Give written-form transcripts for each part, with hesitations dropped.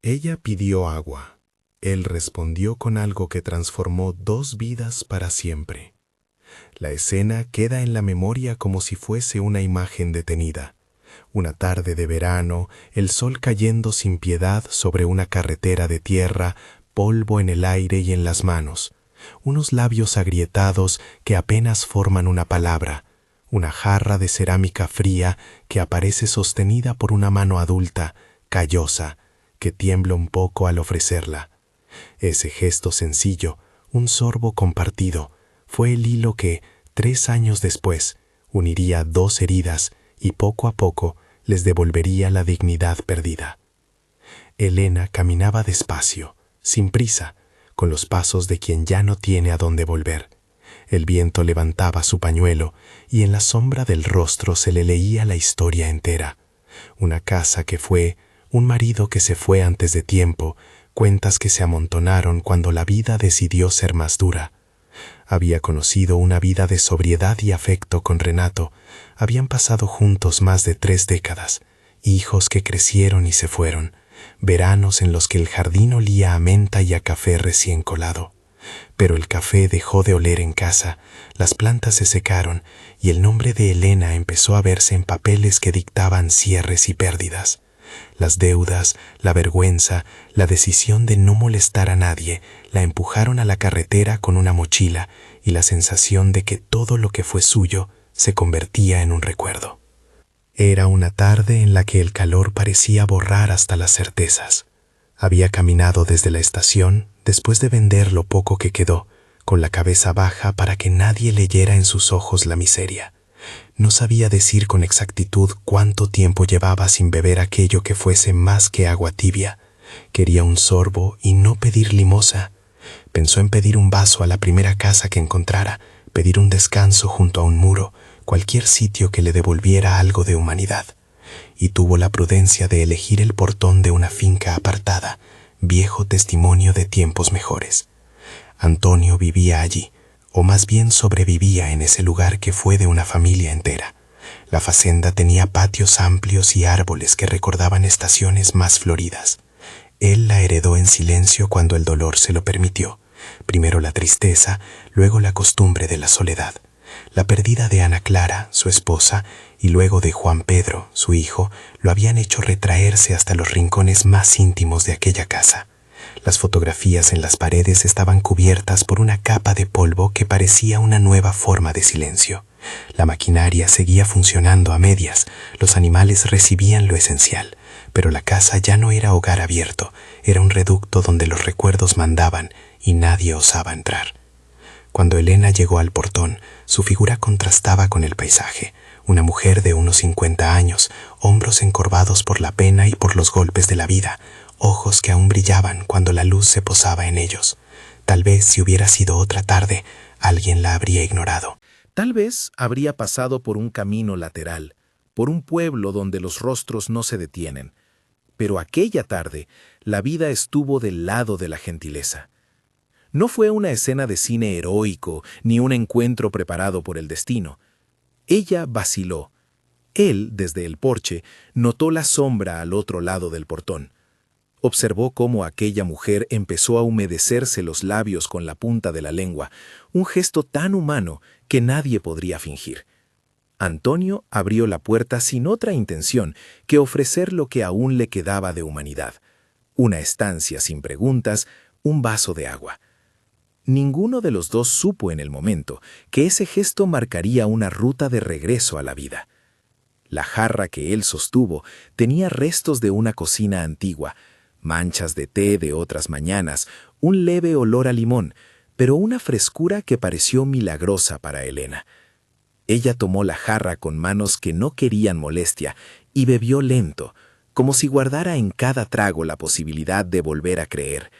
Ella pidió agua. Él respondió con algo que transformó 2 vidas para siempre. La escena queda en la memoria como si fuese una imagen detenida. Una tarde de verano, el sol cayendo sin piedad sobre una carretera de tierra, polvo en el aire y en las manos, unos labios agrietados que apenas forman una palabra, una jarra de cerámica fría que aparece sostenida por una mano adulta, callosa, que tiembla un poco al ofrecerla. Ese gesto sencillo, un sorbo compartido, fue el hilo que, 3 años después, uniría 2 heridas y poco a poco les devolvería la dignidad perdida. Elena caminaba despacio, sin prisa, con los pasos de quien ya no tiene a dónde volver. El viento levantaba su pañuelo y en la sombra del rostro se le leía la historia entera. Una casa que fue, un marido que se fue antes de tiempo, cuentas que se amontonaron cuando la vida decidió ser más dura. Había conocido una vida de sobriedad y afecto con Renato. Habían pasado juntos más de 3 décadas, hijos que crecieron y se fueron, veranos en los que el jardín olía a menta y a café recién colado. Pero el café dejó de oler en casa, las plantas se secaron y el nombre de Elena empezó a verse en papeles que dictaban cierres y pérdidas. Las deudas, la vergüenza, la decisión de no molestar a nadie la empujaron a la carretera con una mochila y la sensación de que todo lo que fue suyo se convertía en un recuerdo. Era una tarde en la que el calor parecía borrar hasta las certezas. Había caminado desde la estación, después de vender lo poco que quedó, con la cabeza baja para que nadie leyera en sus ojos la miseria. No sabía decir con exactitud cuánto tiempo llevaba sin beber aquello que fuese más que agua tibia. Quería un sorbo y no pedir limosna. Pensó en pedir un vaso a la primera casa que encontrara, pedir un descanso junto a un muro, cualquier sitio que le devolviera algo de humanidad. Y tuvo la prudencia de elegir el portón de una finca apartada, viejo testimonio de tiempos mejores. Antonio vivía allí, o más bien sobrevivía en ese lugar que fue de una familia entera. La fazenda tenía patios amplios y árboles que recordaban estaciones más floridas. Él la heredó en silencio cuando el dolor se lo permitió. Primero la tristeza, luego la costumbre de la soledad. La pérdida de Ana Clara, su esposa, y luego de Juan Pedro, su hijo, lo habían hecho retraerse hasta los rincones más íntimos de aquella casa. Las fotografías en las paredes estaban cubiertas por una capa de polvo que parecía una nueva forma de silencio. La maquinaria seguía funcionando a medias, los animales recibían lo esencial, pero la casa ya no era hogar abierto, era un reducto donde los recuerdos mandaban y nadie osaba entrar. Cuando Elena llegó al portón, su figura contrastaba con el paisaje. Una mujer de unos 50 años, hombros encorvados por la pena y por los golpes de la vida, ojos que aún brillaban cuando la luz se posaba en ellos. Tal vez si hubiera sido otra tarde, alguien la habría ignorado. Tal vez habría pasado por un camino lateral, por un pueblo donde los rostros no se detienen. Pero aquella tarde, la vida estuvo del lado de la gentileza. No fue una escena de cine heroico ni un encuentro preparado por el destino. Ella vaciló. Él, desde el porche, notó la sombra al otro lado del portón. Observó cómo aquella mujer empezó a humedecerse los labios con la punta de la lengua, un gesto tan humano que nadie podría fingir. Antonio abrió la puerta sin otra intención que ofrecer lo que aún le quedaba de humanidad. Una estancia sin preguntas, un vaso de agua. Ninguno de los dos supo en el momento que ese gesto marcaría una ruta de regreso a la vida. La jarra que él sostuvo tenía restos de una cocina antigua, manchas de té de otras mañanas, un leve olor a limón, pero una frescura que pareció milagrosa para Elena. Ella tomó la jarra con manos que no querían molestia y bebió lento, como si guardara en cada trago la posibilidad de volver a creer.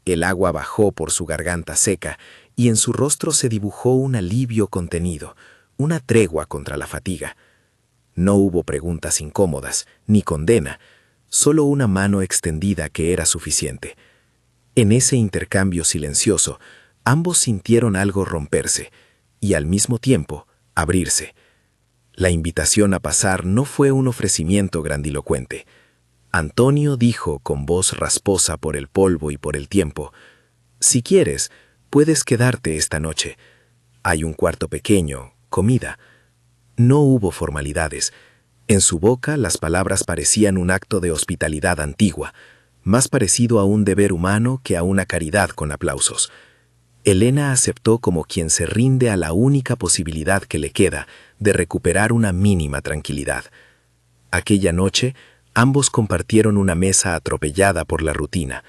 El agua bajó por su garganta seca y en su rostro se dibujó un alivio contenido, una tregua contra la fatiga. No hubo preguntas incómodas, ni condena, solo una mano extendida que era suficiente. En ese intercambio silencioso, ambos sintieron algo romperse y al mismo tiempo abrirse. La invitación a pasar no fue un ofrecimiento grandilocuente. Antonio dijo con voz rasposa por el polvo y por el tiempo: «Si quieres, puedes quedarte esta noche. Hay un cuarto pequeño, comida». No hubo formalidades. En su boca las palabras parecían un acto de hospitalidad antigua, más parecido a un deber humano que a una caridad con aplausos. Elena aceptó como quien se rinde a la única posibilidad que le queda de recuperar una mínima tranquilidad. Aquella noche, ambos compartieron una mesa atropellada por la rutina.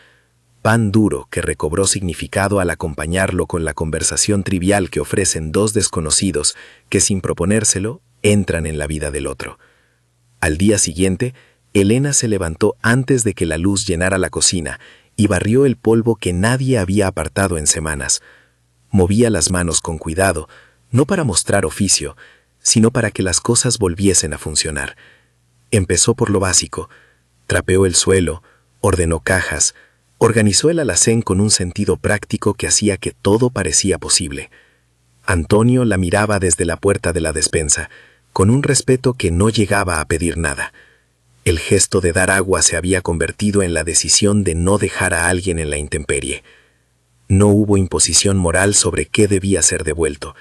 Pan duro que recobró significado al acompañarlo con la conversación trivial que ofrecen dos desconocidos que, sin proponérselo, entran en la vida del otro. Al día siguiente, Elena se levantó antes de que la luz llenara la cocina y barrió el polvo que nadie había apartado en semanas. Movía las manos con cuidado, no para mostrar oficio, sino para que las cosas volviesen a funcionar. Empezó por lo básico: trapeó el suelo, ordenó cajas, organizó el alacén con un sentido práctico que hacía que todo parecía posible. Antonio la miraba desde la puerta de la despensa, con un respeto que no llegaba a pedir nada. El gesto de dar agua se había convertido en la decisión de no dejar a alguien en la intemperie. No hubo imposición moral sobre qué debía ser devuelto.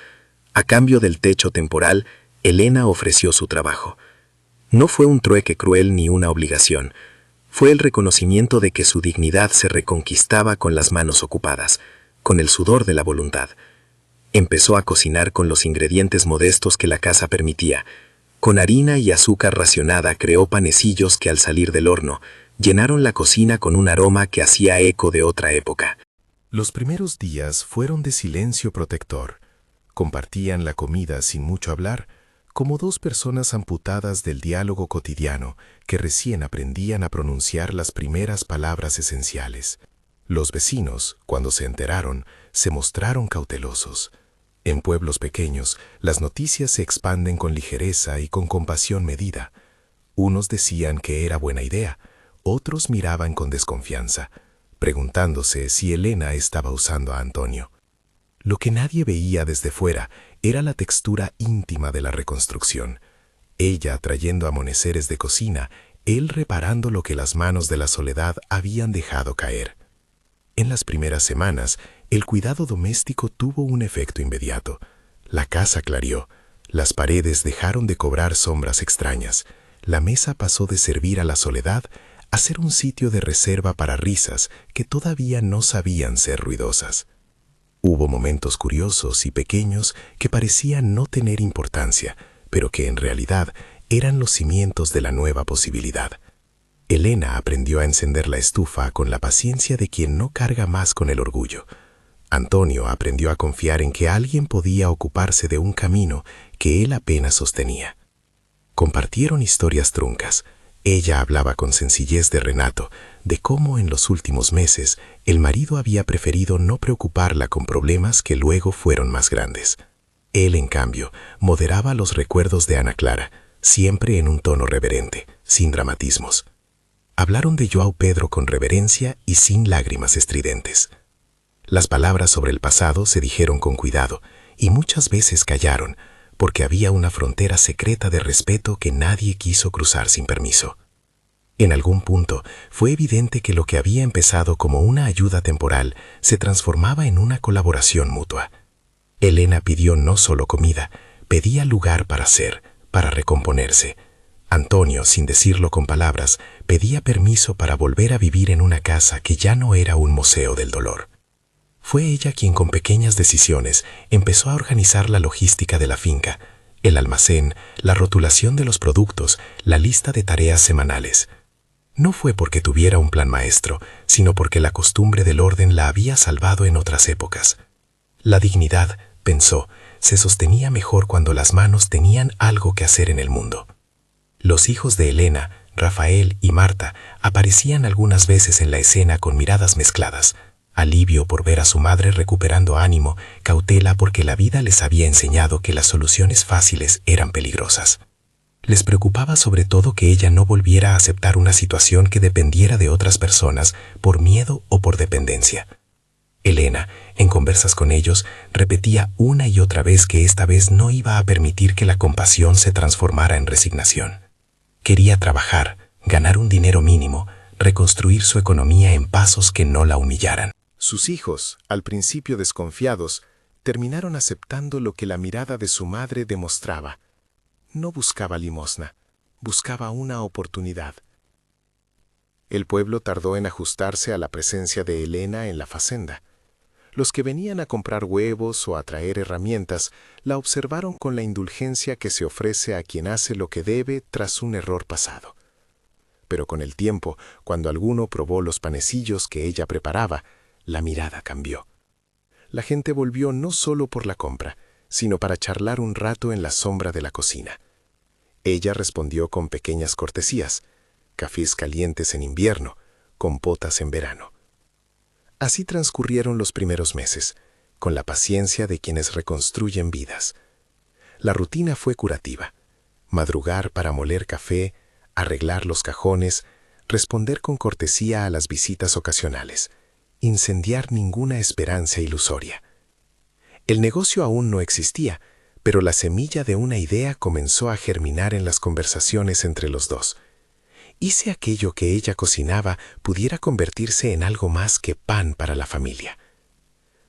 A cambio del techo temporal, Elena ofreció su trabajo. No fue un trueque cruel ni una obligación. Fue el reconocimiento de que su dignidad se reconquistaba con las manos ocupadas, con el sudor de la voluntad. Empezó a cocinar con los ingredientes modestos que la casa permitía. Con harina y azúcar racionada creó panecillos que, al salir del horno, llenaron la cocina con un aroma que hacía eco de otra época. Los primeros días fueron de silencio protector. Compartían la comida sin mucho hablar, como dos personas amputadas del diálogo cotidiano que recién aprendían a pronunciar las primeras palabras esenciales. Los vecinos, cuando se enteraron, se mostraron cautelosos. En pueblos pequeños, las noticias se expanden con ligereza y con compasión medida. Unos decían que era buena idea, otros miraban con desconfianza, preguntándose si Elena estaba usando a Antonio. Lo que nadie veía desde fuera era la textura íntima de la reconstrucción. Ella trayendo amoneceres de cocina, él reparando lo que las manos de la soledad habían dejado caer. En las primeras semanas, el cuidado doméstico tuvo un efecto inmediato. La casa clareó, las paredes dejaron de cobrar sombras extrañas, la mesa pasó de servir a la soledad a ser un sitio de reserva para risas que todavía no sabían ser ruidosas. Hubo momentos curiosos y pequeños que parecían no tener importancia, pero que en realidad eran los cimientos de la nueva posibilidad. Elena aprendió a encender la estufa con la paciencia de quien no carga más con el orgullo. Antonio aprendió a confiar en que alguien podía ocuparse de un camino que él apenas sostenía. Compartieron historias truncas. Ella hablaba con sencillez de Renato, de cómo en los últimos meses el marido había preferido no preocuparla con problemas que luego fueron más grandes. Él, en cambio, moderaba los recuerdos de Ana Clara, siempre en un tono reverente, sin dramatismos. Hablaron de João Pedro con reverencia y sin lágrimas estridentes. Las palabras sobre el pasado se dijeron con cuidado y muchas veces callaron, porque había una frontera secreta de respeto que nadie quiso cruzar sin permiso. En algún punto fue evidente que lo que había empezado como una ayuda temporal se transformaba en una colaboración mutua. Elena pidió no solo comida, pedía lugar para ser, para recomponerse. Antonio, sin decirlo con palabras, pedía permiso para volver a vivir en una casa que ya no era un museo del dolor. Fue ella quien con pequeñas decisiones empezó a organizar la logística de la finca, el almacén, la rotulación de los productos, la lista de tareas semanales. No fue porque tuviera un plan maestro, sino porque la costumbre del orden la había salvado en otras épocas. La dignidad, pensó, se sostenía mejor cuando las manos tenían algo que hacer en el mundo. Los hijos de Elena, Rafael y Marta, aparecían algunas veces en la escena con miradas mezcladas, alivio por ver a su madre recuperando ánimo, cautela porque la vida les había enseñado que las soluciones fáciles eran peligrosas. Les preocupaba sobre todo que ella no volviera a aceptar una situación que dependiera de otras personas por miedo o por dependencia. Elena, en conversas con ellos, repetía una y otra vez que esta vez no iba a permitir que la compasión se transformara en resignación. Quería trabajar, ganar un dinero mínimo, reconstruir su economía en pasos que no la humillaran. Sus hijos, al principio desconfiados, terminaron aceptando lo que la mirada de su madre demostraba. No buscaba limosna, buscaba una oportunidad. El pueblo tardó en ajustarse a la presencia de Elena en la facenda. Los que venían a comprar huevos o a traer herramientas la observaron con la indulgencia que se ofrece a quien hace lo que debe tras un error pasado. Pero con el tiempo, cuando alguno probó los panecillos que ella preparaba, la mirada cambió. La gente volvió no solo por la compra, sino para charlar un rato en la sombra de la cocina. Ella respondió con pequeñas cortesías, cafés calientes en invierno, compotas en verano. Así transcurrieron los primeros meses, con la paciencia de quienes reconstruyen vidas. La rutina fue curativa. Madrugar para moler café, arreglar los cajones, responder con cortesía a las visitas ocasionales, incendiar ninguna esperanza ilusoria. El negocio aún no existía, pero la semilla de una idea comenzó a germinar en las conversaciones entre los dos. ¿Y si aquello que ella cocinaba pudiera convertirse en algo más que pan para la familia?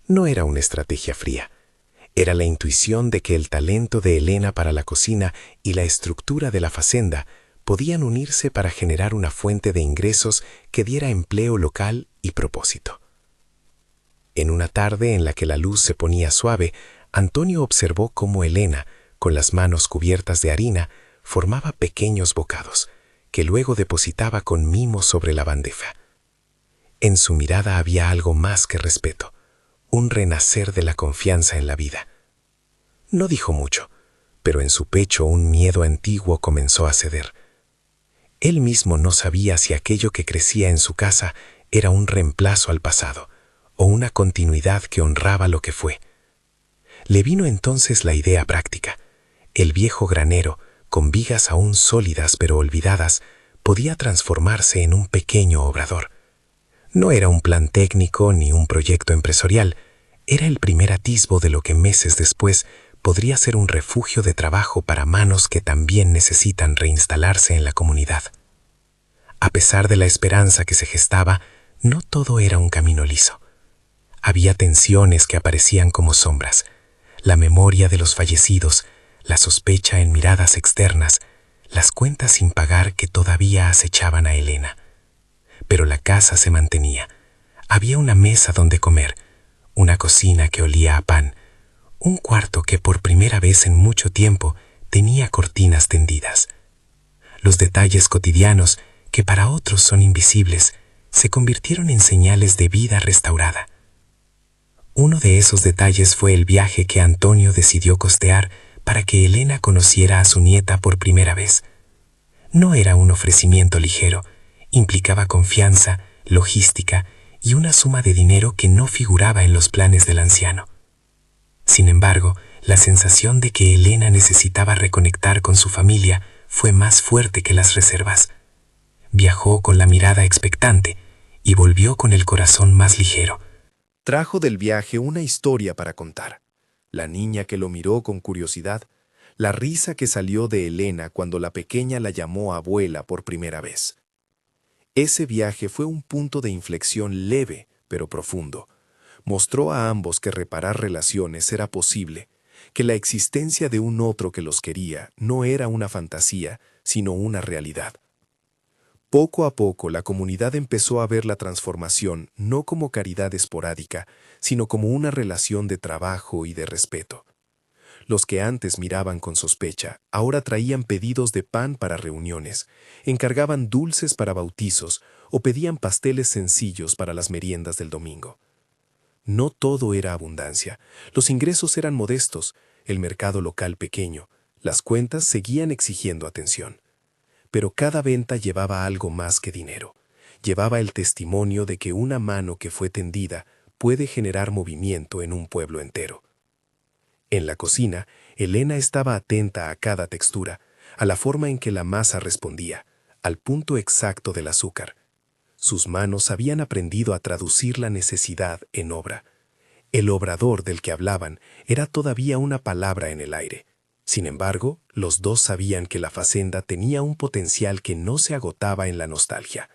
No era una estrategia fría. Era la intuición de que el talento de Elena para la cocina y la estructura de la facenda podían unirse para generar una fuente de ingresos que diera empleo local y propósito. En una tarde en la que la luz se ponía suave, Antonio observó cómo Elena, con las manos cubiertas de harina, formaba pequeños bocados, que luego depositaba con mimo sobre la bandeja. En su mirada había algo más que respeto, un renacer de la confianza en la vida. No dijo mucho, pero en su pecho un miedo antiguo comenzó a ceder. Él mismo no sabía si aquello que crecía en su casa era un reemplazo al pasado, o una continuidad que honraba lo que fue. Le vino entonces la idea práctica. El viejo granero, con vigas aún sólidas pero olvidadas, podía transformarse en un pequeño obrador. No era un plan técnico ni un proyecto empresarial, era el primer atisbo de lo que meses después podría ser un refugio de trabajo para manos que también necesitan reinstalarse en la comunidad. A pesar de la esperanza que se gestaba, no todo era un camino liso. Había tensiones que aparecían como sombras, la memoria de los fallecidos, la sospecha en miradas externas, las cuentas sin pagar que todavía acechaban a Elena. Pero la casa se mantenía. Había una mesa donde comer, una cocina que olía a pan, un cuarto que por primera vez en mucho tiempo tenía cortinas tendidas. Los detalles cotidianos, que para otros son invisibles, se convirtieron en señales de vida restaurada. Uno de esos detalles fue el viaje que Antonio decidió costear para que Elena conociera a su nieta por primera vez. No era un ofrecimiento ligero, implicaba confianza, logística y una suma de dinero que no figuraba en los planes del anciano. Sin embargo, la sensación de que Elena necesitaba reconectar con su familia fue más fuerte que las reservas. Viajó con la mirada expectante y volvió con el corazón más ligero. Trajo del viaje una historia para contar. La niña que lo miró con curiosidad, la risa que salió de Elena cuando la pequeña la llamó abuela por primera vez. Ese viaje fue un punto de inflexión leve, pero profundo. Mostró a ambos que reparar relaciones era posible, que la existencia de un otro que los quería no era una fantasía, sino una realidad. Poco a poco la comunidad empezó a ver la transformación no como caridad esporádica, sino como una relación de trabajo y de respeto. Los que antes miraban con sospecha, ahora traían pedidos de pan para reuniones, encargaban dulces para bautizos o pedían pasteles sencillos para las meriendas del domingo. No todo era abundancia, los ingresos eran modestos, el mercado local pequeño, las cuentas seguían exigiendo atención. Pero cada venta llevaba algo más que dinero. Llevaba el testimonio de que una mano que fue tendida puede generar movimiento en un pueblo entero. En la cocina, Elena estaba atenta a cada textura, a la forma en que la masa respondía, al punto exacto del azúcar. Sus manos habían aprendido a traducir la necesidad en obra. El obrador del que hablaban era todavía una palabra en el aire. Sin embargo, los dos sabían que la fazenda tenía un potencial que no se agotaba en la nostalgia.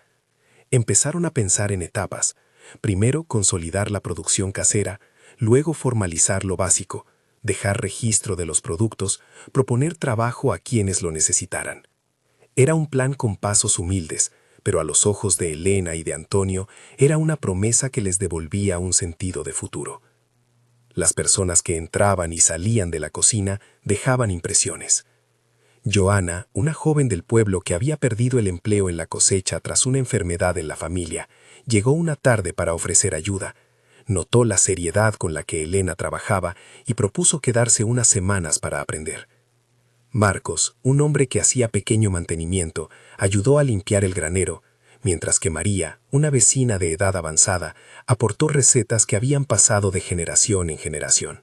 Empezaron a pensar en etapas. Primero, consolidar la producción casera, luego formalizar lo básico, dejar registro de los productos, proponer trabajo a quienes lo necesitaran. Era un plan con pasos humildes, pero a los ojos de Elena y de Antonio era una promesa que les devolvía un sentido de futuro. Las personas que entraban y salían de la cocina dejaban impresiones. Joana, una joven del pueblo que había perdido el empleo en la cosecha tras una enfermedad en la familia, llegó una tarde para ofrecer ayuda. Notó la seriedad con la que Elena trabajaba y propuso quedarse unas semanas para aprender. Marcos, un hombre que hacía pequeño mantenimiento, ayudó a limpiar el granero, mientras que María, una vecina de edad avanzada, aportó recetas que habían pasado de generación en generación.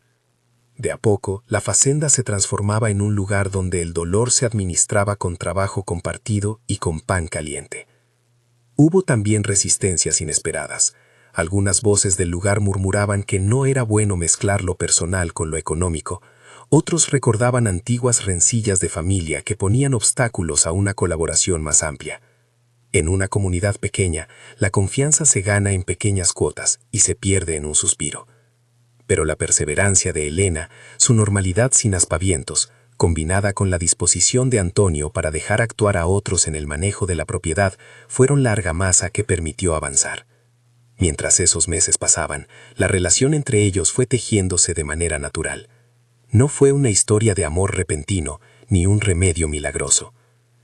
De a poco, la fazenda se transformaba en un lugar donde el dolor se administraba con trabajo compartido y con pan caliente. Hubo también resistencias inesperadas. Algunas voces del lugar murmuraban que no era bueno mezclar lo personal con lo económico. Otros recordaban antiguas rencillas de familia que ponían obstáculos a una colaboración más amplia. En una comunidad pequeña, la confianza se gana en pequeñas cuotas y se pierde en un suspiro. Pero la perseverancia de Elena, su normalidad sin aspavientos, combinada con la disposición de Antonio para dejar actuar a otros en el manejo de la propiedad, fueron la argamasa que permitió avanzar. Mientras esos meses pasaban, la relación entre ellos fue tejiéndose de manera natural. No fue una historia de amor repentino, ni un remedio milagroso.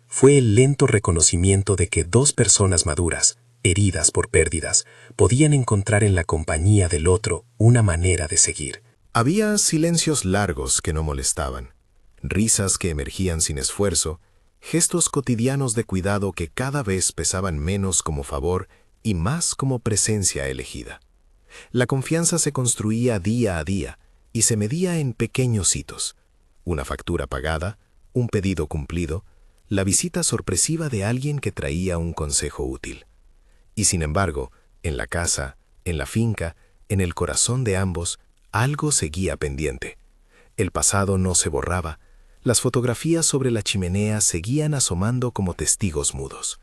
Fue el lento reconocimiento de que dos personas maduras, heridas por pérdidas, podían encontrar en la compañía del otro una manera de seguir. Había silencios largos que no molestaban, risas que emergían sin esfuerzo, gestos cotidianos de cuidado que cada vez pesaban menos como favor y más como presencia elegida. La confianza se construía día a día y se medía en pequeños hitos: una factura pagada, un pedido cumplido, la visita sorpresiva de alguien que traía un consejo útil. Y sin embargo, en la casa, en la finca, en el corazón de ambos, algo seguía pendiente. El pasado no se borraba. Las fotografías sobre la chimenea seguían asomando como testigos mudos.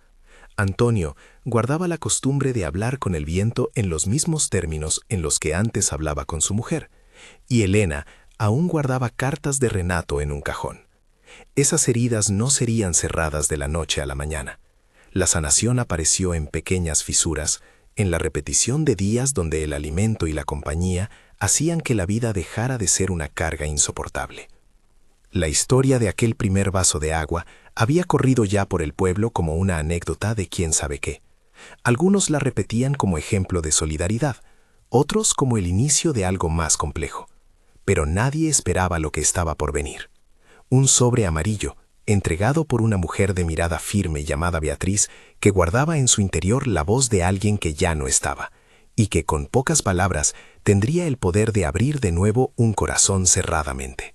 Antonio guardaba la costumbre de hablar con el viento en los mismos términos en los que antes hablaba con su mujer, y Elena aún guardaba cartas de Renato en un cajón. Esas heridas no serían cerradas de la noche a la mañana. La sanación apareció en pequeñas fisuras, en la repetición de días donde el alimento y la compañía hacían que la vida dejara de ser una carga insoportable. La historia de aquel primer vaso de agua había corrido ya por el pueblo como una anécdota de quién sabe qué. Algunos la repetían como ejemplo de solidaridad, otros como el inicio de algo más complejo. Pero nadie esperaba lo que estaba por venir. Un sobre amarillo, entregado por una mujer de mirada firme llamada Beatriz, que guardaba en su interior la voz de alguien que ya no estaba, y que con pocas palabras tendría el poder de abrir de nuevo un corazón cerradamente.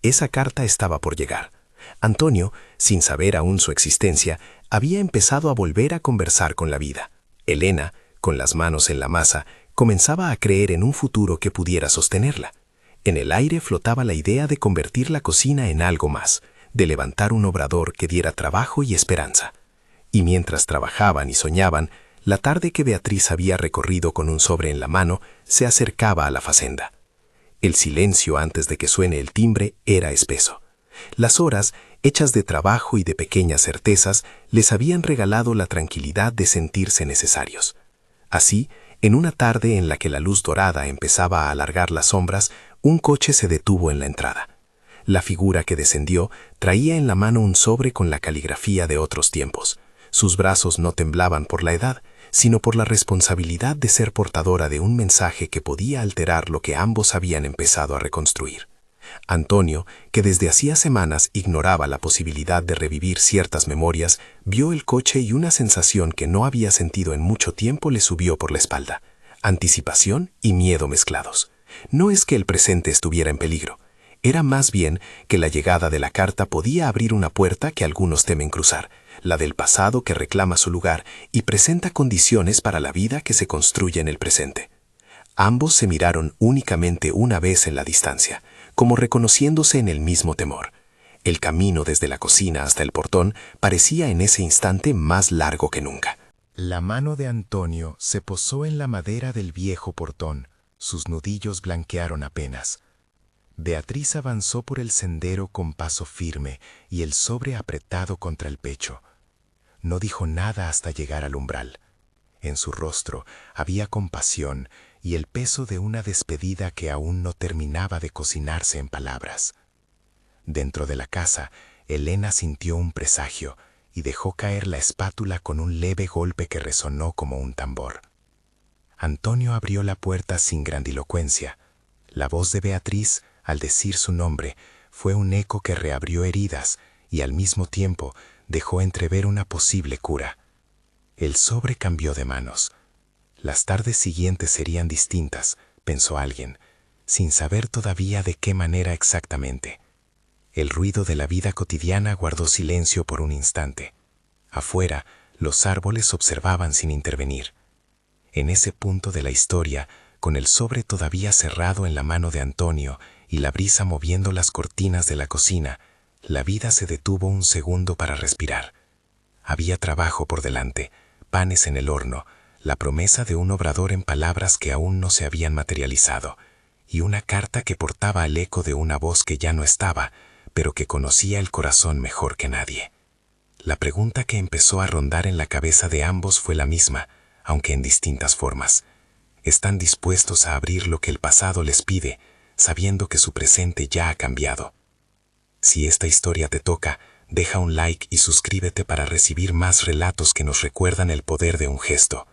Esa carta estaba por llegar. Antonio, sin saber aún su existencia, había empezado a volver a conversar con la vida. Elena, con las manos en la masa, comenzaba a creer en un futuro que pudiera sostenerla. En el aire flotaba la idea de convertir la cocina en algo más, de levantar un obrador que diera trabajo y esperanza. Y mientras trabajaban y soñaban, la tarde que Beatriz había recorrido con un sobre en la mano se acercaba a la fazenda. El silencio antes de que suene el timbre era espeso. Las horas, hechas de trabajo y de pequeñas certezas, les habían regalado la tranquilidad de sentirse necesarios. Así, en una tarde en la que la luz dorada empezaba a alargar las sombras, un coche se detuvo en la entrada. La figura que descendió traía en la mano un sobre con la caligrafía de otros tiempos. Sus brazos no temblaban por la edad, sino por la responsabilidad de ser portadora de un mensaje que podía alterar lo que ambos habían empezado a reconstruir. Antonio, que desde hacía semanas ignoraba la posibilidad de revivir ciertas memorias, vio el coche y una sensación que no había sentido en mucho tiempo le subió por la espalda. Anticipación y miedo mezclados. No es que el presente estuviera en peligro. Era más bien que la llegada de la carta podía abrir una puerta que algunos temen cruzar, la del pasado que reclama su lugar y presenta condiciones para la vida que se construye en el presente. Ambos se miraron únicamente una vez en la distancia, como reconociéndose en el mismo temor. El camino desde la cocina hasta el portón parecía en ese instante más largo que nunca. La mano de Antonio se posó en la madera del viejo portón. Sus nudillos blanquearon apenas. Beatriz avanzó por el sendero con paso firme y el sobre apretado contra el pecho. No dijo nada hasta llegar al umbral. En su rostro había compasión y el peso de una despedida que aún no terminaba de cocinarse en palabras. Dentro de la casa, Elena sintió un presagio y dejó caer la espátula con un leve golpe que resonó como un tambor. Antonio abrió la puerta sin grandilocuencia. La voz de Beatriz, al decir su nombre, fue un eco que reabrió heridas y al mismo tiempo dejó entrever una posible cura. El sobre cambió de manos. Las tardes siguientes serían distintas, pensó alguien, sin saber todavía de qué manera exactamente. El ruido de la vida cotidiana guardó silencio por un instante. Afuera, los árboles observaban sin intervenir. En ese punto de la historia, con el sobre todavía cerrado en la mano de Antonio y la brisa moviendo las cortinas de la cocina, la vida se detuvo un segundo para respirar. Había trabajo por delante, panes en el horno, la promesa de un obrador en palabras que aún no se habían materializado, y una carta que portaba el eco de una voz que ya no estaba, pero que conocía el corazón mejor que nadie. La pregunta que empezó a rondar en la cabeza de ambos fue la misma, aunque en distintas formas. ¿Están dispuestos a abrir lo que el pasado les pide, sabiendo que su presente ya ha cambiado? Si esta historia te toca, deja un like y suscríbete para recibir más relatos que nos recuerdan el poder de un gesto.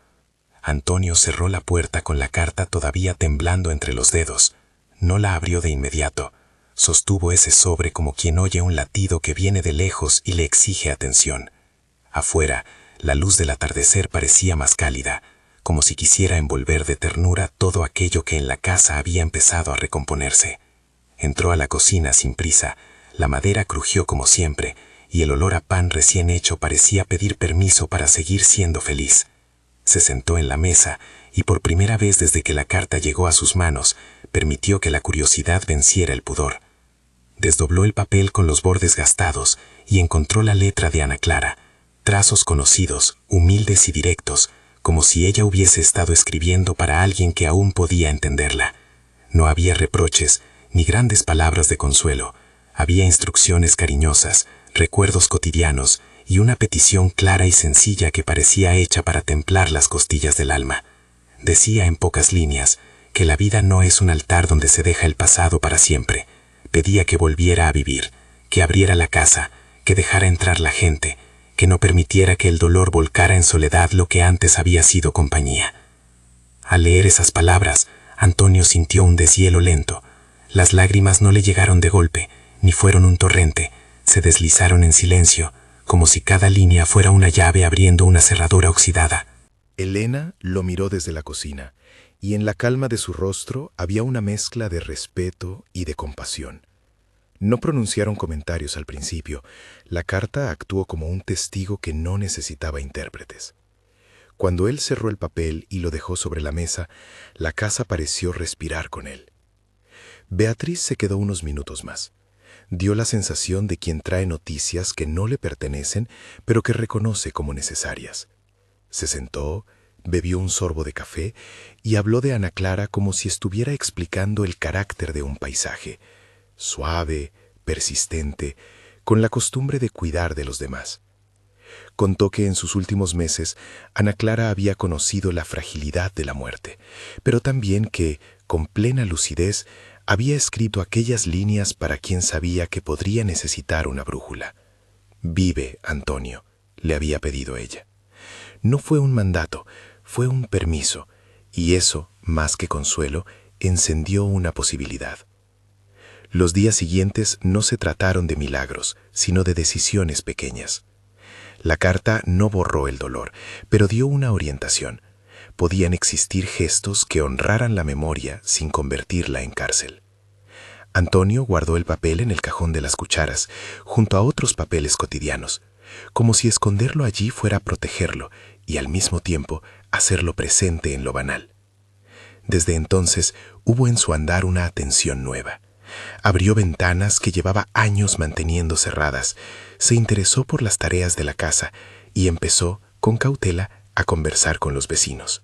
Antonio cerró la puerta con la carta todavía temblando entre los dedos. No la abrió de inmediato. Sostuvo ese sobre como quien oye un latido que viene de lejos y le exige atención. Afuera, la luz del atardecer parecía más cálida, como si quisiera envolver de ternura todo aquello que en la casa había empezado a recomponerse. Entró a la cocina sin prisa, la madera crujió como siempre, y el olor a pan recién hecho parecía pedir permiso para seguir siendo feliz. Se sentó en la mesa, y por primera vez desde que la carta llegó a sus manos, permitió que la curiosidad venciera el pudor. Desdobló el papel con los bordes gastados y encontró la letra de Ana Clara, trazos conocidos, humildes y directos, como si ella hubiese estado escribiendo para alguien que aún podía entenderla. No había reproches, ni grandes palabras de consuelo. Había instrucciones cariñosas, recuerdos cotidianos y una petición clara y sencilla que parecía hecha para templar las costillas del alma. Decía en pocas líneas que la vida no es un altar donde se deja el pasado para siempre. Pedía que volviera a vivir, que abriera la casa, que dejara entrar la gente, que no permitiera que el dolor volcara en soledad lo que antes había sido compañía. Al leer esas palabras, Antonio sintió un deshielo lento. Las lágrimas no le llegaron de golpe, ni fueron un torrente, se deslizaron en silencio, como si cada línea fuera una llave abriendo una cerradura oxidada. Elena lo miró desde la cocina, y en la calma de su rostro había una mezcla de respeto y de compasión. No pronunciaron comentarios al principio. La carta actuó como un testigo que no necesitaba intérpretes. Cuando él cerró el papel y lo dejó sobre la mesa, la casa pareció respirar con él. Beatriz se quedó unos minutos más. Dio la sensación de quien trae noticias que no le pertenecen, pero que reconoce como necesarias. Se sentó, bebió un sorbo de café y habló de Ana Clara como si estuviera explicando el carácter de un paisaje, suave, persistente, con la costumbre de cuidar de los demás. Contó que en sus últimos meses Ana Clara había conocido la fragilidad de la muerte, pero también que, con plena lucidez, había escrito aquellas líneas para quien sabía que podría necesitar una brújula. «Vive, Antonio», le había pedido ella. No fue un mandato, fue un permiso, y eso, más que consuelo, encendió una posibilidad. Los días siguientes no se trataron de milagros, sino de decisiones pequeñas. La carta no borró el dolor, pero dio una orientación. Podían existir gestos que honraran la memoria sin convertirla en cárcel. Antonio guardó el papel en el cajón de las cucharas, junto a otros papeles cotidianos, como si esconderlo allí fuera protegerlo y al mismo tiempo hacerlo presente en lo banal. Desde entonces hubo en su andar una atención nueva. Abrió ventanas que llevaba años manteniendo cerradas, se interesó por las tareas de la casa y empezó, con cautela, a conversar con los vecinos.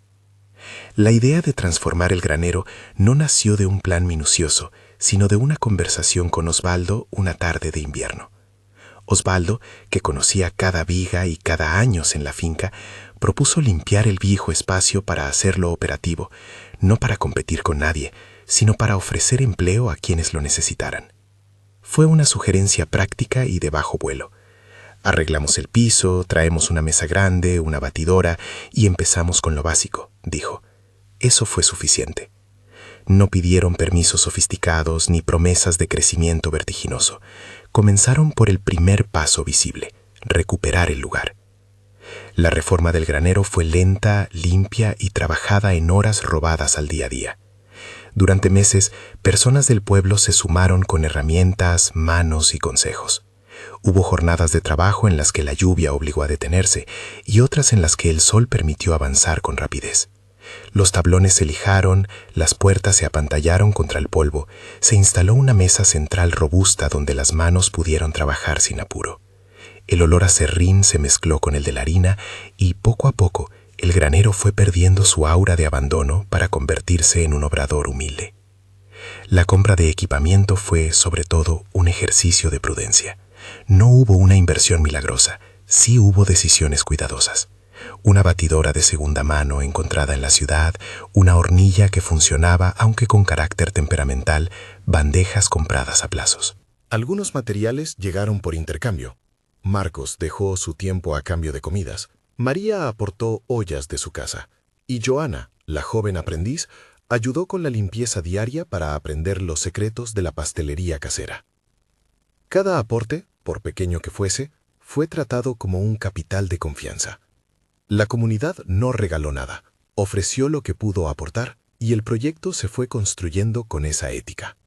La idea de transformar el granero no nació de un plan minucioso, sino de una conversación con Osvaldo una tarde de invierno. Osvaldo, que conocía cada viga y cada años en la finca, propuso limpiar el viejo espacio para hacerlo operativo, no para competir con nadie, sino para ofrecer empleo a quienes lo necesitaran. Fue una sugerencia práctica y de bajo vuelo. Arreglamos el piso, traemos una mesa grande, una batidora y empezamos con lo básico, dijo. Eso fue suficiente. No pidieron permisos sofisticados ni promesas de crecimiento vertiginoso. Comenzaron por el primer paso visible, recuperar el lugar. La reforma del granero fue lenta, limpia y trabajada en horas robadas al día a día. Durante meses, personas del pueblo se sumaron con herramientas, manos y consejos. Hubo jornadas de trabajo en las que la lluvia obligó a detenerse y otras en las que el sol permitió avanzar con rapidez. Los tablones se lijaron, las puertas se apantallaron contra el polvo, se instaló una mesa central robusta donde las manos pudieron trabajar sin apuro. El olor a serrín se mezcló con el de la harina y poco a poco el granero fue perdiendo su aura de abandono para convertirse en un obrador humilde. La compra de equipamiento fue, sobre todo, un ejercicio de prudencia. No hubo una inversión milagrosa, sí hubo decisiones cuidadosas. Una batidora de segunda mano encontrada en la ciudad, una hornilla que funcionaba aunque con carácter temperamental, bandejas compradas a plazos. Algunos materiales llegaron por intercambio. Marcos dejó su tiempo a cambio de comidas. María aportó ollas de su casa. Y Joana, la joven aprendiz, ayudó con la limpieza diaria para aprender los secretos de la pastelería casera. Cada aporte, por pequeño que fuese, fue tratado como un capital de confianza. La comunidad no regaló nada, ofreció lo que pudo aportar y el proyecto se fue construyendo con esa ética.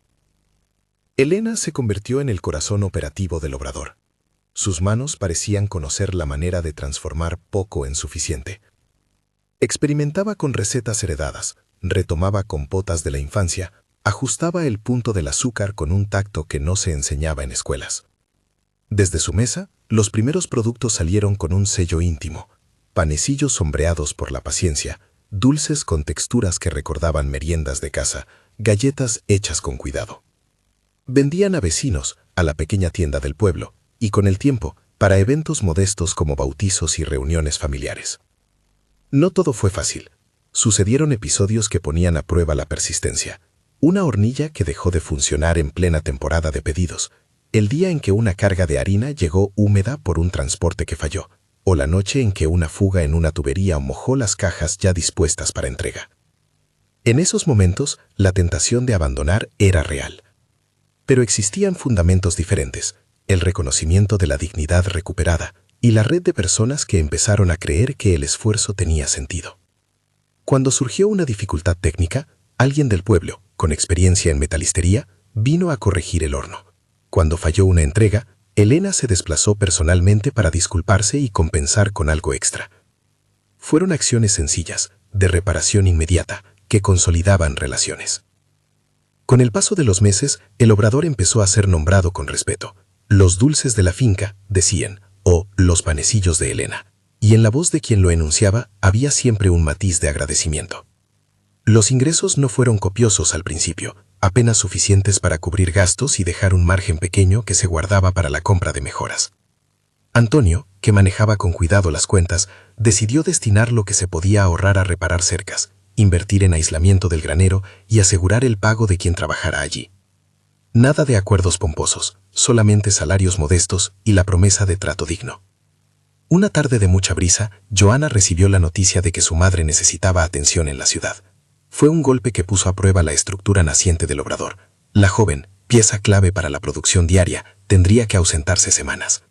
Elena se convirtió en el corazón operativo del obrador. Sus manos parecían conocer la manera de transformar poco en suficiente. Experimentaba con recetas heredadas, retomaba compotas de la infancia, ajustaba el punto del azúcar con un tacto que no se enseñaba en escuelas. Desde su mesa, los primeros productos salieron con un sello íntimo, panecillos sombreados por la paciencia, dulces con texturas que recordaban meriendas de casa, galletas hechas con cuidado. Vendían a vecinos, a la pequeña tienda del pueblo, y con el tiempo, para eventos modestos como bautizos y reuniones familiares. No todo fue fácil. Sucedieron episodios que ponían a prueba la persistencia. Una hornilla que dejó de funcionar en plena temporada de pedidos, el día en que una carga de harina llegó húmeda por un transporte que falló, o la noche en que una fuga en una tubería mojó las cajas ya dispuestas para entrega. En esos momentos, la tentación de abandonar era real. Pero existían fundamentos diferentes, el reconocimiento de la dignidad recuperada y la red de personas que empezaron a creer que el esfuerzo tenía sentido. Cuando surgió una dificultad técnica, alguien del pueblo, con experiencia en metalistería, vino a corregir el horno. Cuando falló una entrega, Elena se desplazó personalmente para disculparse y compensar con algo extra. Fueron acciones sencillas, de reparación inmediata, que consolidaban relaciones. Con el paso de los meses, el obrador empezó a ser nombrado con respeto. Los dulces de la finca, decían, o los panecillos de Elena. Y en la voz de quien lo enunciaba había siempre un matiz de agradecimiento. Los ingresos no fueron copiosos al principio, apenas suficientes para cubrir gastos y dejar un margen pequeño que se guardaba para la compra de mejoras. Antonio, que manejaba con cuidado las cuentas, decidió destinar lo que se podía ahorrar a reparar cercas, invertir en aislamiento del granero y asegurar el pago de quien trabajara allí. Nada de acuerdos pomposos, solamente salarios modestos y la promesa de trato digno. Una tarde de mucha brisa, Joana recibió la noticia de que su madre necesitaba atención en la ciudad. Fue un golpe que puso a prueba la estructura naciente del obrador. La joven, pieza clave para la producción diaria, tendría que ausentarse semanas.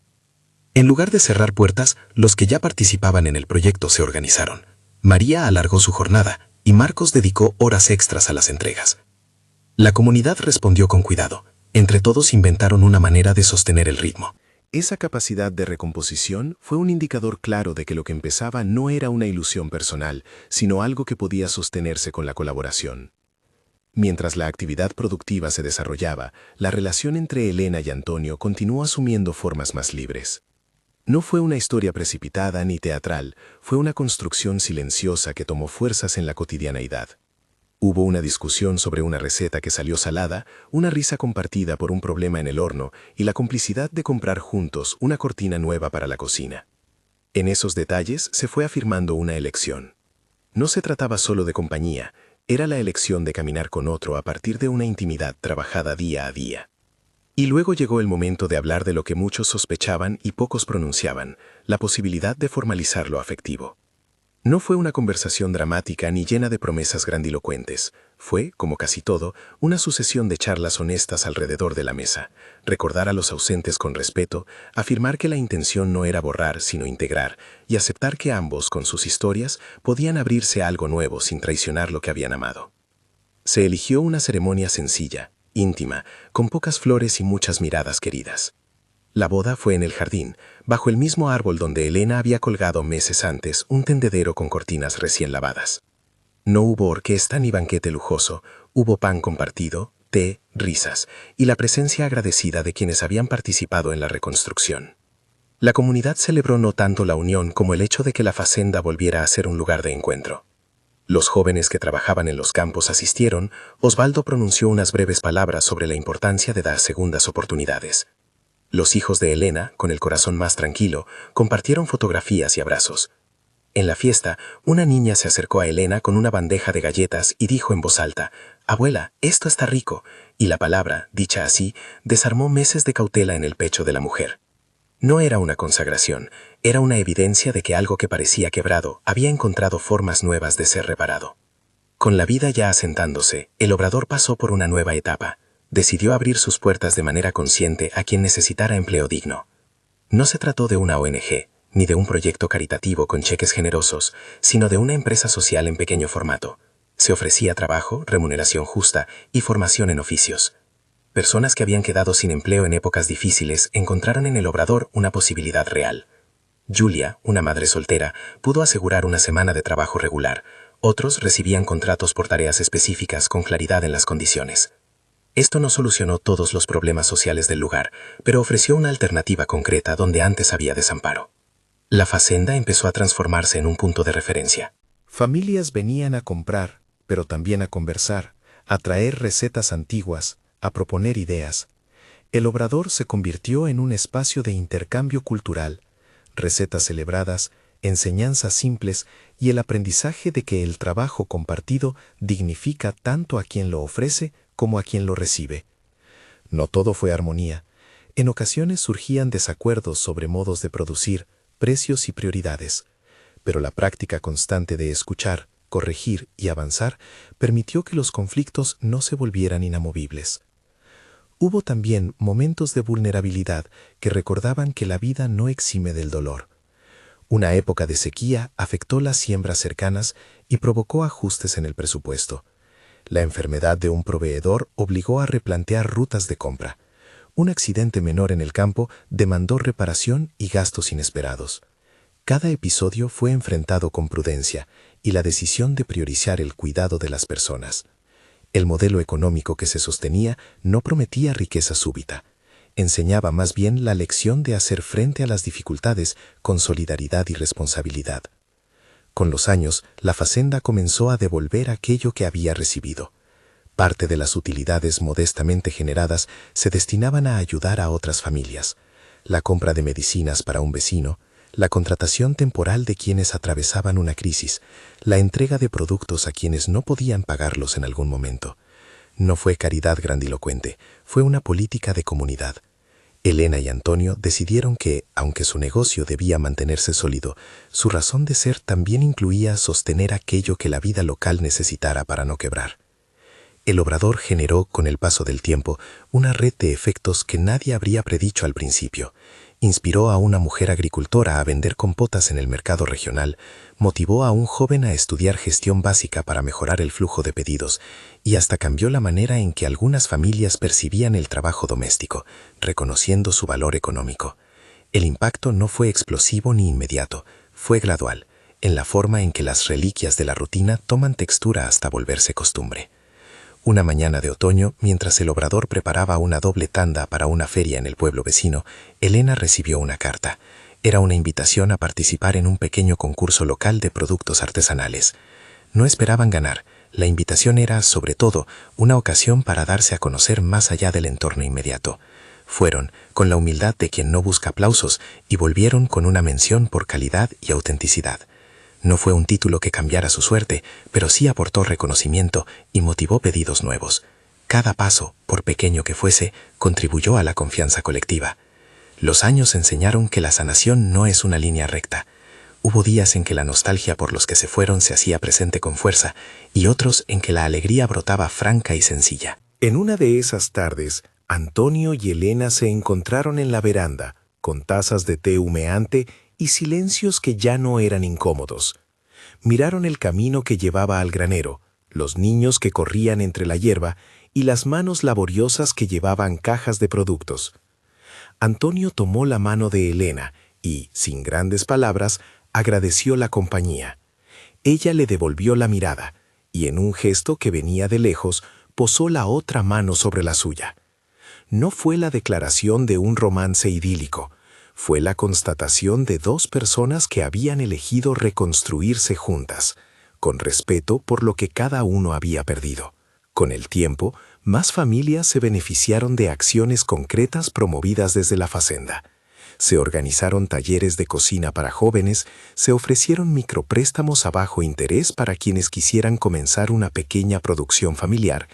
En lugar de cerrar puertas, los que ya participaban en el proyecto se organizaron. María alargó su jornada y Marcos dedicó horas extras a las entregas. La comunidad respondió con cuidado. Entre todos inventaron una manera de sostener el ritmo. Esa capacidad de recomposición fue un indicador claro de que lo que empezaba no era una ilusión personal, sino algo que podía sostenerse con la colaboración. Mientras la actividad productiva se desarrollaba, la relación entre Elena y Antonio continuó asumiendo formas más libres. No fue una historia precipitada ni teatral, fue una construcción silenciosa que tomó fuerzas en la cotidianeidad. Hubo una discusión sobre una receta que salió salada, una risa compartida por un problema en el horno y la complicidad de comprar juntos una cortina nueva para la cocina. En esos detalles se fue afirmando una elección. No se trataba solo de compañía, era la elección de caminar con otro a partir de una intimidad trabajada día a día. Y luego llegó el momento de hablar de lo que muchos sospechaban y pocos pronunciaban, la posibilidad de formalizar lo afectivo. No fue una conversación dramática ni llena de promesas grandilocuentes. Fue, como casi todo, una sucesión de charlas honestas alrededor de la mesa, recordar a los ausentes con respeto, afirmar que la intención no era borrar sino integrar, y aceptar que ambos, con sus historias, podían abrirse a algo nuevo sin traicionar lo que habían amado. Se eligió una ceremonia sencilla, íntima, con pocas flores y muchas miradas queridas. La boda fue en el jardín, bajo el mismo árbol donde Elena había colgado meses antes un tendedero con cortinas recién lavadas. No hubo orquesta ni banquete lujoso, hubo pan compartido, té, risas y la presencia agradecida de quienes habían participado en la reconstrucción. La comunidad celebró no tanto la unión como el hecho de que la fazenda volviera a ser un lugar de encuentro. Los jóvenes que trabajaban en los campos asistieron. Osvaldo pronunció unas breves palabras sobre la importancia de dar segundas oportunidades. Los hijos de Elena, con el corazón más tranquilo, compartieron fotografías y abrazos. En la fiesta, una niña se acercó a Elena con una bandeja de galletas y dijo en voz alta: «Abuela, esto está rico», y la palabra, dicha así, desarmó meses de cautela en el pecho de la mujer. No era una consagración, era una evidencia de que algo que parecía quebrado había encontrado formas nuevas de ser reparado. Con la vida ya asentándose, el obrador pasó por una nueva etapa. Decidió abrir sus puertas de manera consciente a quien necesitara empleo digno. No se trató de una ONG, ni de un proyecto caritativo con cheques generosos, sino de una empresa social en pequeño formato. Se ofrecía trabajo, remuneración justa y formación en oficios. Personas que habían quedado sin empleo en épocas difíciles encontraron en el obrador una posibilidad real. Julia, una madre soltera, pudo asegurar una semana de trabajo regular. Otros recibían contratos por tareas específicas con claridad en las condiciones. Esto no solucionó todos los problemas sociales del lugar, pero ofreció una alternativa concreta donde antes había desamparo. La fazenda empezó a transformarse en un punto de referencia. Familias venían a comprar, pero también a conversar, a traer recetas antiguas, a proponer ideas. El obrador se convirtió en un espacio de intercambio cultural, recetas celebradas, enseñanzas simples y el aprendizaje de que el trabajo compartido dignifica tanto a quien lo ofrece como a quien lo recibe. No todo fue armonía. En ocasiones surgían desacuerdos sobre modos de producir, precios y prioridades, pero la práctica constante de escuchar, corregir y avanzar permitió que los conflictos no se volvieran inamovibles. Hubo también momentos de vulnerabilidad que recordaban que la vida no exime del dolor. Una época de sequía afectó las siembras cercanas y provocó ajustes en el presupuesto. La enfermedad de un proveedor obligó a replantear rutas de compra. Un accidente menor en el campo demandó reparación y gastos inesperados. Cada episodio fue enfrentado con prudencia y la decisión de priorizar el cuidado de las personas. El modelo económico que se sostenía no prometía riqueza súbita. Enseñaba más bien la lección de hacer frente a las dificultades con solidaridad y responsabilidad. Con los años, la fazenda comenzó a devolver aquello que había recibido. Parte de las utilidades modestamente generadas se destinaban a ayudar a otras familias. La compra de medicinas para un vecino, la contratación temporal de quienes atravesaban una crisis, la entrega de productos a quienes no podían pagarlos en algún momento. No fue caridad grandilocuente, fue una política de comunidad. Elena y Antonio decidieron que, aunque su negocio debía mantenerse sólido, su razón de ser también incluía sostener aquello que la vida local necesitara para no quebrar. El obrador generó, con el paso del tiempo, una red de efectos que nadie habría predicho al principio. Inspiró a una mujer agricultora a vender compotas en el mercado regional, motivó a un joven a estudiar gestión básica para mejorar el flujo de pedidos y hasta cambió la manera en que algunas familias percibían el trabajo doméstico, reconociendo su valor económico. El impacto no fue explosivo ni inmediato, fue gradual, en la forma en que las reliquias de la rutina toman textura hasta volverse costumbre. Una mañana de otoño, mientras el obrador preparaba una doble tanda para una feria en el pueblo vecino, Elena recibió una carta. Era una invitación a participar en un pequeño concurso local de productos artesanales. No esperaban ganar. La invitación era, sobre todo, una ocasión para darse a conocer más allá del entorno inmediato. Fueron, con la humildad de quien no busca aplausos, y volvieron con una mención por calidad y autenticidad. No fue un título que cambiara su suerte, pero sí aportó reconocimiento y motivó pedidos nuevos. Cada paso, por pequeño que fuese, contribuyó a la confianza colectiva. Los años enseñaron que la sanación no es una línea recta. Hubo días en que la nostalgia por los que se fueron se hacía presente con fuerza y otros en que la alegría brotaba franca y sencilla. En una de esas tardes, Antonio y Elena se encontraron en la veranda, con tazas de té humeante y silencios que ya no eran incómodos. Miraron el camino que llevaba al granero, los niños que corrían entre la hierba y las manos laboriosas que llevaban cajas de productos. Antonio tomó la mano de Elena y, sin grandes palabras, agradeció la compañía. Ella le devolvió la mirada y, en un gesto que venía de lejos, posó la otra mano sobre la suya. No fue la declaración de un romance idílico, fue la constatación de dos personas que habían elegido reconstruirse juntas, con respeto por lo que cada uno había perdido. Con el tiempo, más familias se beneficiaron de acciones concretas promovidas desde la Facenda. Se organizaron talleres de cocina para jóvenes, se ofrecieron micropréstamos a bajo interés para quienes quisieran comenzar una pequeña producción familiar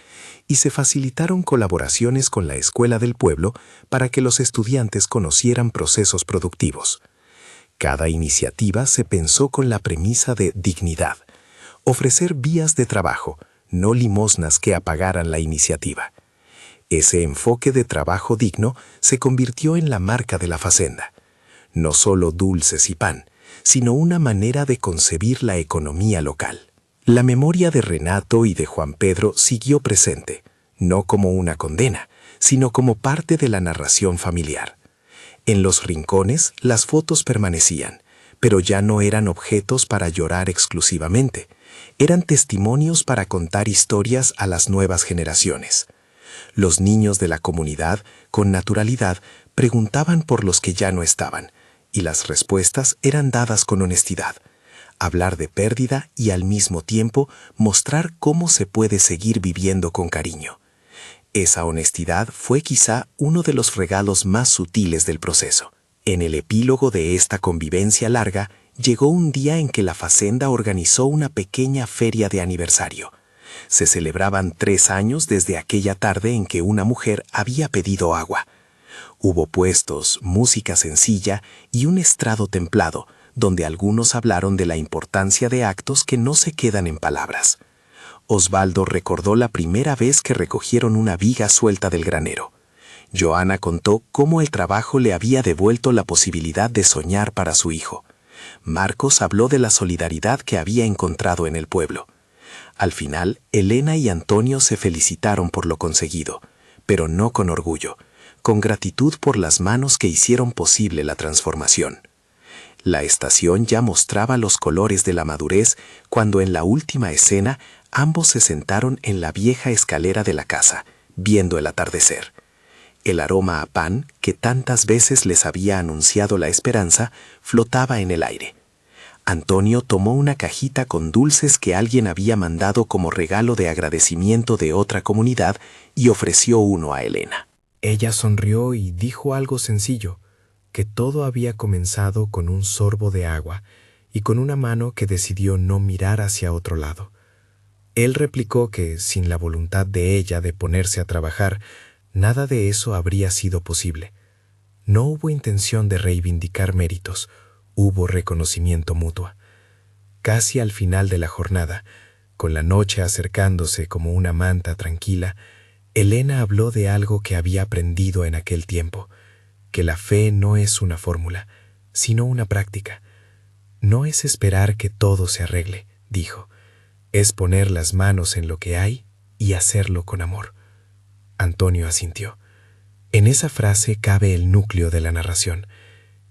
y se facilitaron colaboraciones con la escuela del pueblo para que los estudiantes conocieran procesos productivos. Cada iniciativa se pensó con la premisa de dignidad, ofrecer vías de trabajo, no limosnas que apagaran la iniciativa. Ese enfoque de trabajo digno se convirtió en la marca de la Facenda. No solo dulces y pan, sino una manera de concebir la economía local. La memoria de Renato y de Juan Pedro siguió presente, no como una condena, sino como parte de la narración familiar. En los rincones, las fotos permanecían, pero ya no eran objetos para llorar exclusivamente. Eran testimonios para contar historias a las nuevas generaciones. Los niños de la comunidad, con naturalidad, preguntaban por los que ya no estaban, y las respuestas eran dadas con honestidad. Hablar de pérdida y al mismo tiempo mostrar cómo se puede seguir viviendo con cariño. Esa honestidad fue quizá uno de los regalos más sutiles del proceso. En el epílogo de esta convivencia larga, llegó un día en que la Facenda organizó una pequeña feria de aniversario. Se celebraban 3 años desde aquella tarde en que una mujer había pedido agua. Hubo puestos, música sencilla y un estrado templado, donde algunos hablaron de la importancia de actos que no se quedan en palabras. Osvaldo recordó la primera vez que recogieron una viga suelta del granero. Joana contó cómo el trabajo le había devuelto la posibilidad de soñar para su hijo. Marcos habló de la solidaridad que había encontrado en el pueblo. Al final, Elena y Antonio se felicitaron por lo conseguido, pero no con orgullo, con gratitud por las manos que hicieron posible la transformación. La estación ya mostraba los colores de la madurez cuando en la última escena ambos se sentaron en la vieja escalera de la casa, viendo el atardecer. El aroma a pan, que tantas veces les había anunciado la esperanza, flotaba en el aire. Antonio tomó una cajita con dulces que alguien había mandado como regalo de agradecimiento de otra comunidad y ofreció uno a Elena. Ella sonrió y dijo algo sencillo, que todo había comenzado con un sorbo de agua y con una mano que decidió no mirar hacia otro lado. Él replicó que, sin la voluntad de ella de ponerse a trabajar, nada de eso habría sido posible. No hubo intención de reivindicar méritos, hubo reconocimiento mutuo. Casi al final de la jornada, con la noche acercándose como una manta tranquila, Elena habló de algo que había aprendido en aquel tiempo, que la fe no es una fórmula, sino una práctica. No es esperar que todo se arregle, dijo, es poner las manos en lo que hay y hacerlo con amor. Antonio asintió. En esa frase cabe el núcleo de la narración.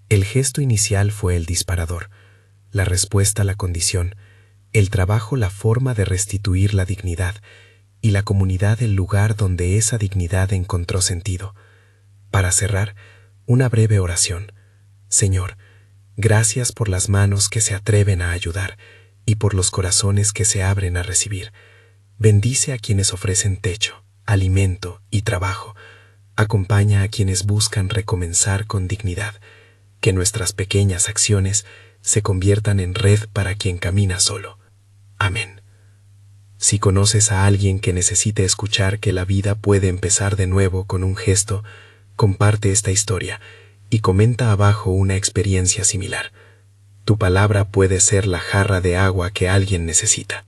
El gesto inicial fue el disparador, la respuesta la condición, el trabajo la forma de restituir la dignidad, y la comunidad el lugar donde esa dignidad encontró sentido. Para cerrar, una breve oración. Señor, gracias por las manos que se atreven a ayudar y por los corazones que se abren a recibir. Bendice a quienes ofrecen techo, alimento y trabajo. Acompaña a quienes buscan recomenzar con dignidad. Que nuestras pequeñas acciones se conviertan en red para quien camina solo. Amén. Si conoces a alguien que necesite escuchar que la vida puede empezar de nuevo con un gesto, comparte esta historia y comenta abajo una experiencia similar. Tu palabra puede ser la jarra de agua que alguien necesita.